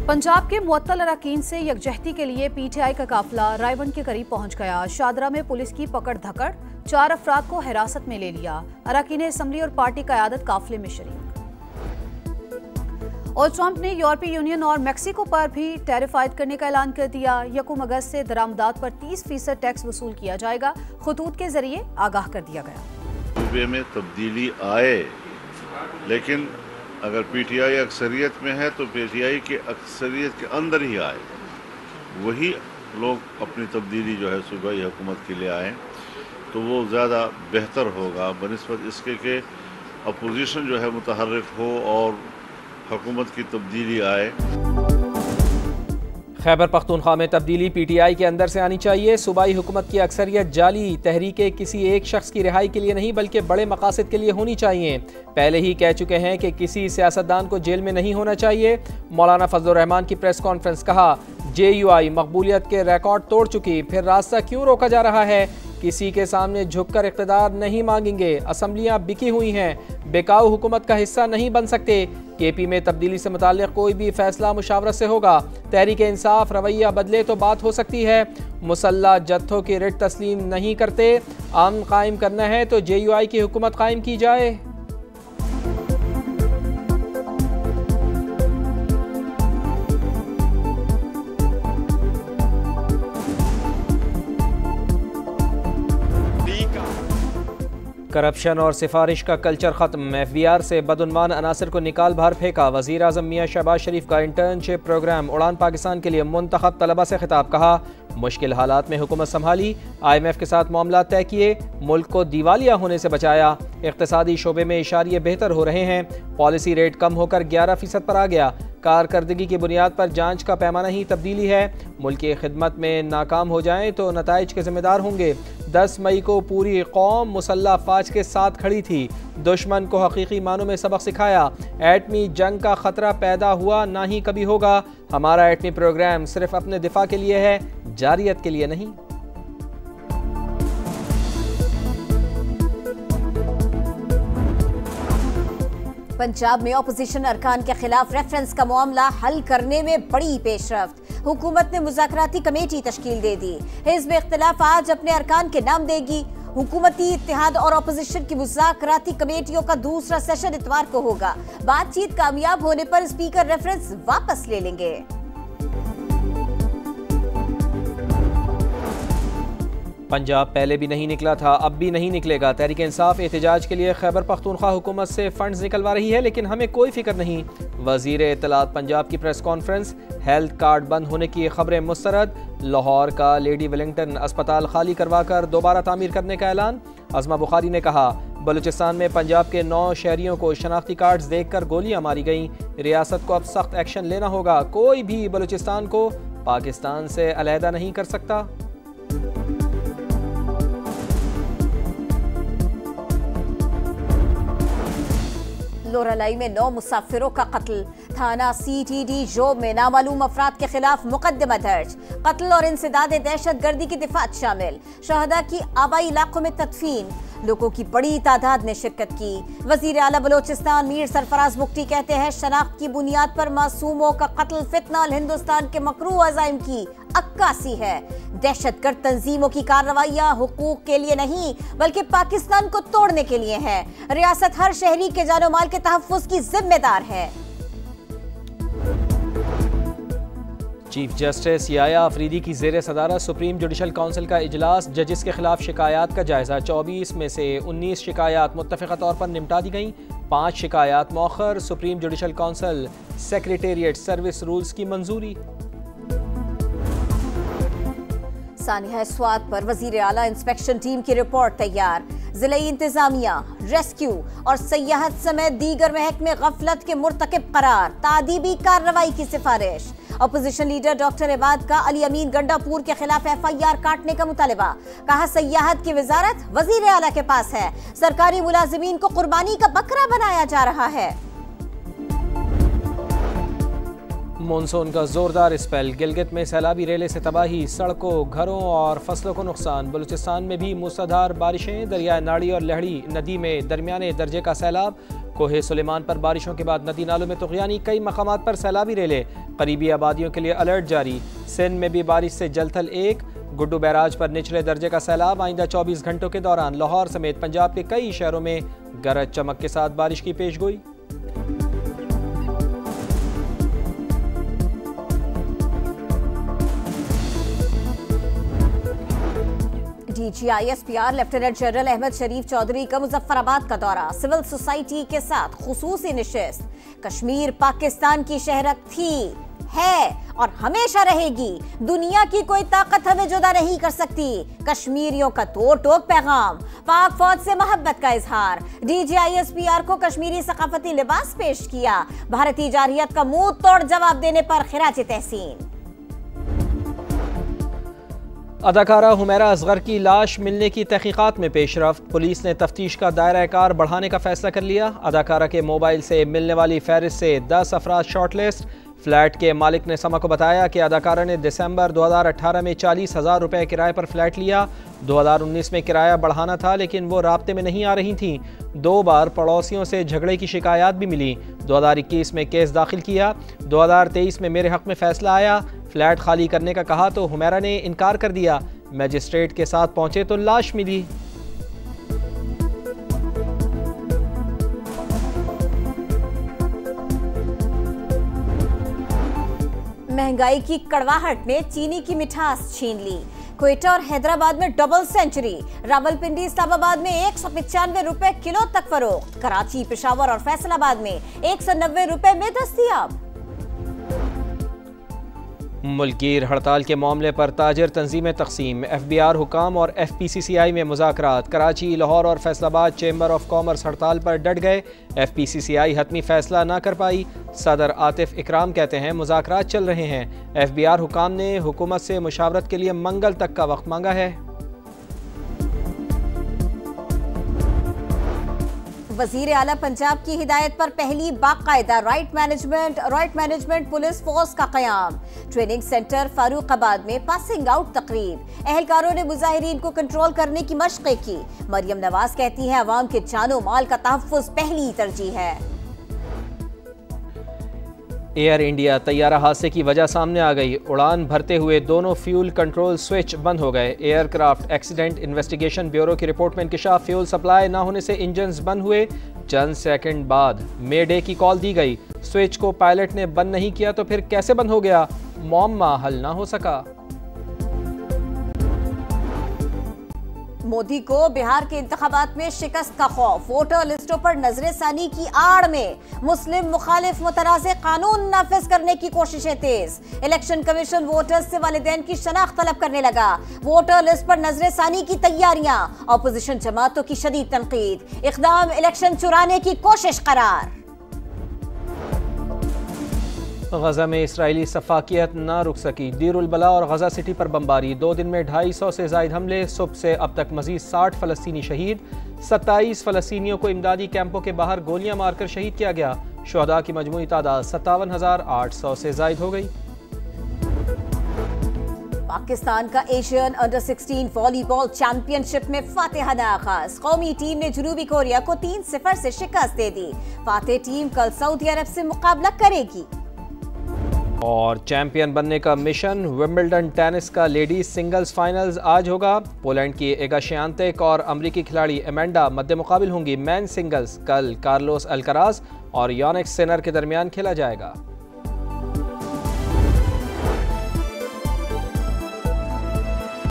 पंजाब के मुअत्तल अराकीन से यकजहती के लिए पीटीआई का काफिला रायबंद के करीब पहुंच गया। शादरा में पुलिस की पकड़ धकड़, 4 अफराद को हिरासत में ले लिया। अराकीन असम्बली और पार्टी क़यादत काफिले में शरीक। और ट्रंप ने यूरोपीय यूनियन और मेक्सिको पर भी टैरिफ आयद करने का ऐलान कर दिया। 1 अगस्त से दरामदात पर 30% टैक्स वसूल किया जाएगा। खतूत के जरिए आगाह कर दिया गया। सूबे में तब्दीली आए, लेकिन अगर पीटीआई अक्सरियत में है तो पीटीआई की अक्सरियत के अंदर ही आए, वही लोग अपनी तब्दीली जो है सूबाई हुकूमत के लिए आए तो वो ज़्यादा बेहतर होगा बनिस्बत इसके कि अपोजिशन जो है मुतहर्रिक हो और हुकूमत की तब्दीली आए। खैबर पख्तूनख्वा में तब्दीली पीटीआई के अंदर से आनी चाहिए। सूबाई हुकूमत की अक्सरियत जाली तहरीकें किसी एक शख्स की रिहाई के लिए नहीं बल्कि बड़े मकासद के लिए होनी चाहिए। पहले ही कह चुके हैं कि किसी सियासतदान को जेल में नहीं होना चाहिए। मौलाना फजलुर रहमान की प्रेस कॉन्फ्रेंस, कहा JUI मकबूलियत के रिकॉर्ड तोड़ चुकी, फिर रास्ता क्यों रोका जा रहा है? किसी के सामने झुककर इक़्तिदार नहीं मांगेंगे। असम्बलियाँ बिकी हुई हैं, बेकाऊ हुकूमत का हिस्सा नहीं बन सकते। KP में तब्दीली से मुताल्लिक़ कोई भी फैसला मुशावरत से होगा। तहरीक इंसाफ रवैया बदले तो बात हो सकती है। मुसल्लह जत्थों की रिट तस्लीम नहीं करते। अमन कायम करना है तो JUI की हुकूमत कायम की जाए। करप्शन और सिफारिश का कल्चर ख़त्म। FBR से बदउन्मान अनासर को निकाल बाहर फेंका। वज़ीर आज़म मियाँ शहबाज शरीफ का इंटर्नशिप प्रोग्राम उड़ान पाकिस्तान के लिए मुंतखब तलबा से खिताब, कहा मुश्किल हालात में हुकूमत संभाली, IMF के साथ मामला तय किए, मुल्क को दिवालिया होने से बचाया। इक़्तिसादी शोबे में इशारे बेहतर हो रहे हैं। पॉलिसी रेट कम होकर 11% पर आ गया। कारकर्दगी की बुनियाद पर जांच का पैमाना ही तब्दीली है। मुल्क की खिदमत में नाकाम हो जाएं तो नताइज के जिम्मेदार होंगे। 10 मई को पूरी कौम मुसल्लह अफवाज के साथ खड़ी थी। दुश्मन को हकीकी मानों में सबक सिखाया। एटमी जंग का खतरा पैदा हुआ, ना ही कभी होगा। हमारा एटमी प्रोग्राम सिर्फ अपने दिफा के लिए है, जारियत के लिए नहीं। पंजाब में अपोजिशन अरकान के खिलाफ रेफरेंस का मामला हल करने में बड़ी पेशरफ्त। हुकूमत ने मुज़ाकराती कमेटी तश्कील दे दी। हिज़्ब इख्तिलाफ आज अपने अरकान के नाम देगी। हुकूमती इत्तेहाद और अपोजिशन की मुज़ाकराती कमेटियों का दूसरा सेशन इतवार को होगा। बातचीत कामयाब होने पर स्पीकर रेफरेंस वापस ले लेंगे। पंजाब पहले भी नहीं निकला था, अब भी नहीं निकलेगा। तहरीक इंसाफ एहतजाज के लिए खैबर पख्तूनख्वा हुकूमत से फंड्स निकलवा रही है, लेकिन हमें कोई फिक्र नहीं। वज़ीर इत्तलात पंजाब की प्रेस कॉन्फ्रेंस। हेल्थ कार्ड बंद होने की खबरें मुस्तरद। लाहौर का लेडी वेलिंगटन अस्पताल खाली करवा कर दोबारा तामीर करने का ऐलान। अज़मा बुखारी ने कहा बलूचिस्तान में पंजाब के 9 शहरियों को शनाख्ती कार्ड्स देखकर गोलियां मारी गईं। रियासत को अब सख्त एक्शन लेना होगा। कोई भी बलूचिस्तान को पाकिस्तान से अलहदा नहीं कर सकता। लोरालाई में 9 मुसाफिरों का कत्ल। थाना CTD जोब में नामालूम अफराद के खिलाफ मुकदमा दर्ज। कत्ल और इंसदाद दहशत गर्दी की दिफात शामिल। शहदा की आबाई इलाकों में तदफीन। लोगों की बड़ी तादाद ने शिरकत की। वजीर आला बलोचिस्तान मीर सरफराज मुफ्ती कहते हैं शनाख्त की बुनियाद पर मासूमों का कत्ल फितना हिंदुस्तान के मकरू अज़ाइम की अक्कासी है। दहशतगर्द तंजीमों की कार्रवाइयां हुकूक के लिए नहीं बल्कि पाकिस्तान को तोड़ने के लिए है। रियासत हर शहरी के जानो माल के तहफ़्फ़ुज़ की जिम्मेदार है। चीफ जस्टिस याया अफरीदी की ज़ेर सदारत सुप्रीम जुडिशल काउंसिल का इजलास। जजिस के खिलाफ शिकायत का जायजा। 24 में से 19 शिकायत मुत्तफ़िक़ा तौर पर निपटा दी गईं। 5 शिकायत मौखर। Supreme judicial council secretariat service rules की मंजूरी। सानिया स्वात पर वजीर आला इंस्पेक्शन टीम की रिपोर्ट तैयार। जिले इंतजामिया, रेस्क्यू और सयाहत समेत दीगर महकमे गफलत के मुर्तकिब करार। तादीबी कार्रवाई की सिफारिश। अपोजिशन लीडर डॉक्टर इबाद का अली अमीन गंडापुर के खिलाफ FIR काटने का मुतालबा। कहा सयाहत की वजारत वजीर आला के पास है। सरकारी मुलाजिमीन को कुर्बानी का बकरा बनाया जा रहा है। मानसून का जोरदार स्पेल। गिलगित में सैलाबी रेले से तबाही। सड़कों, घरों और फसलों को नुकसान। बलूचिस्तान में भी मूसलाधार बारिशें। दरिया नाड़ी और लहड़ी नदी में दरमियाने दर्जे का सैलाब। कोहे सुलेमान पर बारिशों के बाद नदी नालों में तुग़यानी, कई मकामात पर सैलाबी रेले, करीबी आबादियों के लिए अलर्ट जारी। सिंध में भी बारिश से जलथल 1, गुड्डू बैराज पर निचले दर्जे का सैलाब। आइंदा 24 घंटों के दौरान लाहौर समेत पंजाब के कई शहरों में गरज चमक के साथ बारिश की पेशगोई। DGISPR लेफ्टिनेंट जनरल अहमद शरीफ चौधरी का मुजफ्फराबाद का दौरा, सिविल सोसाइटी के साथ खुसूसी निशिस्त। कश्मीर पाकिस्तान की शहरत थी, है और हमेशा रहेगी। दुनिया की कोई ताकत हमें जुदा नहीं कर सकती। कश्मीरियों का तो टोक पैगाम, पाक फौज से मोहब्बत का इजहार। DGISPR को कश्मीरी सकाफती लिबास पेश किया। भारतीय जारहियत का मुंह तोड़ जवाब देने पर खिराज तहसीन। अदाकारा हुमैरा असगर की लाश मिलने की तहकीकात में पेशरफ्त, पुलिस ने तफ्तीश का दायरा कार बढ़ाने का फैसला कर लिया। अदाकारा के मोबाइल से मिलने वाली फहरिस्त से 10 अफराद शॉर्टलिस्ट। फ्लैट के मालिक ने समा को बताया कि अदाकारा ने दिसंबर 2018 में 40,000 रुपये किराए पर फ्लैट लिया। 2019 में किराया बढ़ाना था लेकिन वो राब्ते में नहीं आ रही थी। 2 बार पड़ोसियों से झगड़े की शिकायत भी मिली। 2021 में केस दाखिल किया। 2023 में मेरे हक में फैसला आया। फ्लैट खाली करने का कहा तो हुमैरा ने इनकार कर दिया। मजिस्ट्रेट के साथ पहुंचे तो लाश मिली। महंगाई की कड़वाहट ने चीनी की मिठास छीन ली। क्वेटा और हैदराबाद में डबल सेंचुरी। रावलपिंडी इस्लामाबाद में 195 रुपए किलो तक फरोख्त। कराची, पेशावर और फैसलाबाद में 190 रुपए में दस्तयाब। मुल्कीर हड़ताल के मामले पर ताजिर तंजीमें तकसीम। FBR हुकाम और FPCCI में मुज़ाकरात। कराची, लाहौर और फैसलाबाद चैम्बर ऑफ कॉमर्स हड़ताल पर डट गए। FPCCI हतमी फैसला ना कर पाई। सदर आतिफ इकराम कहते हैं मुज़ाकरात चल रहे हैं। FBR हुकाम ने हुकूमत से मुशावरत के लिए मंगल तक का वक्त मांगा है। वजीर आला पंजाब की हिदायत पर पहली बाकायदा राइट मैनेजमेंट पुलिस फोर्स का कयाम। ट्रेनिंग सेंटर फारूकाबाद में पासिंग आउट तकरीब। अहलकारों ने मुजाहिरीन को कंट्रोल करने की मशक़ें की। मरियम नवाज कहती हैं अवाम के जानो माल का तहफ़्फ़ुज़ पहली तरजीह है। एयर इंडिया तैयारा हादसे की वजह सामने आ गई। उड़ान भरते हुए दोनों फ्यूल कंट्रोल स्विच बंद हो गए। एयरक्राफ्ट एक्सीडेंट इन्वेस्टिगेशन ब्यूरो की रिपोर्ट में इंकशाफ, फ्यूल सप्लाई ना होने से इंजन्स बंद हुए। चंद सेकंड बाद मे डे की कॉल दी गई। स्विच को पायलट ने बंद नहीं किया तो फिर कैसे बंद हो गया? मुअम्मा हल ना हो सका। मोदी को बिहार के इंतखाबात में शिकस्त का खौफ। वोटर लिस्टों पर नजरसानी की आड़ में मुस्लिम मुखालिफ मुतनाज़े कानून नाफिज करने की कोशिशें तेज। इलेक्शन कमीशन वोटर्स से वालिदैन की शनाख्त तलब करने लगा। वोटर लिस्ट पर नजरसानी की तैयारियां। अपोजिशन जमातों की शदीद तनकीद। इक़दाम इलेक्शन चुराने की कोशिश करार। गजा में इसराइली सफाकियत ना रुक सकी। दीरुल बला और गजा सिटी पर बमबारी। 2 दिन में 250 से ज़ायद हमले। सुबह से अब तक मजीद 60 फ़लस्तीनी शहीद। 27 फ़लस्तीनियों को इमदादी कैंपों के बाहर गोलियां मारकर शहीद किया गया। शुहदा की मजमूई तादाद 57,800 से ज़ायद हो गई। पाकिस्तान का एशियन अंडर 16 वॉलीबॉल चैंपियनशिप में फातिहाना आगाज। कौमी टीम ने जनूबी कोरिया को 3-0 से शिकस्त दे दी। फातेह टीम कल सऊदी अरब से मुकाबला करेगी। और चैंपियन बनने का मिशन। विंबलडन टेनिस का लेडीज सिंगल्स फाइनल्स आज होगा। पोलैंड की एगा श्यानतेक और अमरीकी खिलाड़ी एमेंडा मद्दे मुकाबिल होंगी। मैन सिंगल्स कल कार्लोस अल्कराज और यानिक सिनर के दरमियान खेला जाएगा।